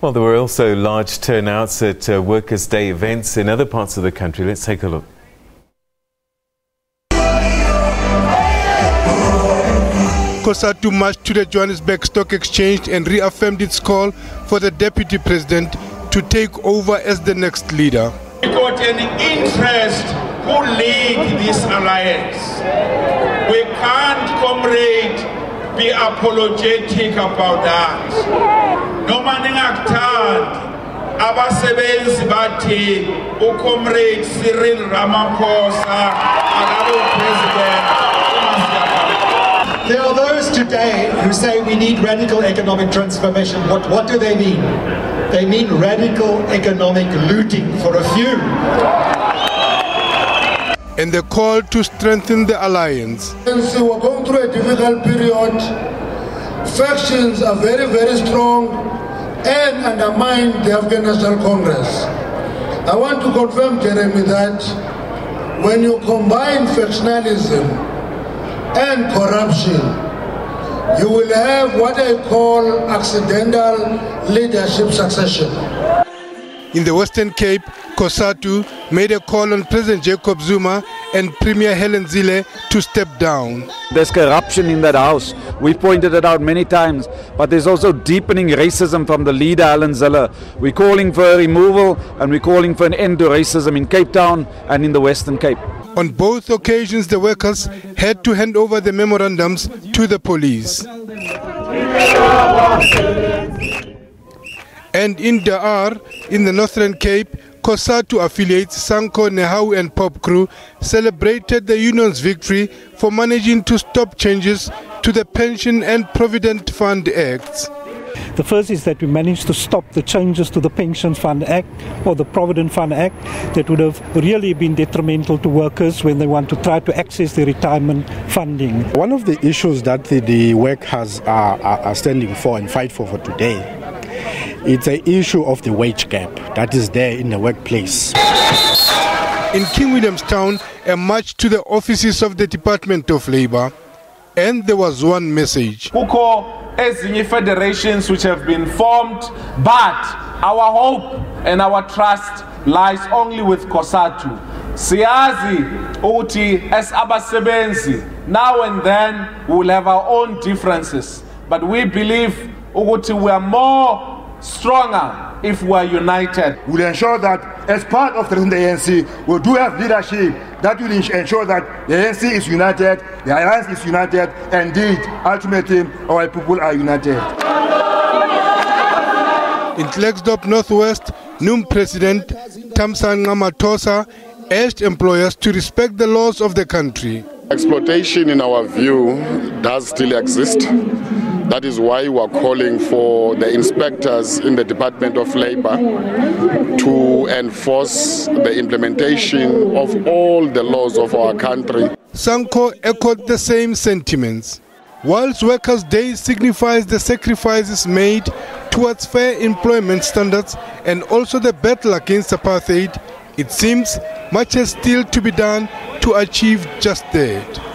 Well, there were also large turnouts at Workers' Day events in other parts of the country. Let's take a look. Cosatu marched to the Johannesburg Stock Exchange and reaffirmed its call for the Deputy President to take over as the next leader. We got an interest who lead this alliance. We can't, comrade, be apologetic about that. No maningakthandi abasebenzi bathi uComrade Cyril Ramaphosa akabe president. There are those today who say we need radical economic transformation. What do they mean? They mean radical economic looting for a few. And the call to strengthen the alliance. Since we're going through a difficult period, factions are very, very strong and undermine the African National Congress. I want to confirm, Jeremy, that when you combine factionalism and corruption, you will have what I call accidental leadership succession. In the Western Cape, Cosatu made a call on President Jacob Zuma and Premier Helen Zille to step down. There's corruption in that house. We've pointed it out many times, but there's also deepening racism from the leader, Helen Zille. We're calling for her removal and we're calling for an end to racism in Cape Town and in the Western Cape. On both occasions, the workers had to hand over the memorandums to the police. And in Dar, in the Northern Cape, Cosatu affiliates Sanko, Nehau and Pop Crew celebrated the union's victory for managing to stop changes to the Pension and Provident Fund Acts. The first is that we managed to stop the changes to the Pension Fund Act or the Provident Fund Act that would have really been detrimental to workers when they want to try to access their retirement funding. One of the issues that the workers are standing for and fight for today, it's an issue of the wage gap that is there in the workplace. In King Williamstown, a march to the offices of the Department of Labour, and there was one message. Ezinye federations which have been formed, but our hope and our trust lies only with Cosatu. Siyazi uthi as abasebenzi, now and then we will have our own differences, but we believe uthi we are more stronger if we are united. We will ensure that as part of the ANC, we do have leadership that will ensure that the ANC is united, the alliance is united, and indeed, ultimately, our people are united. In KLERKSDORP Northwest, NUM President THAMSANQA MATOSA urged employers to respect the laws of the country. Exploitation, in our view, does still exist. That is why we are calling for the inspectors in the Department of Labour to enforce the implementation of all the laws of our country. Sanko echoed the same sentiments. Whilst Workers' Day signifies the sacrifices made towards fair employment standards and also the battle against apartheid, it seems much is still to be done to achieve just that.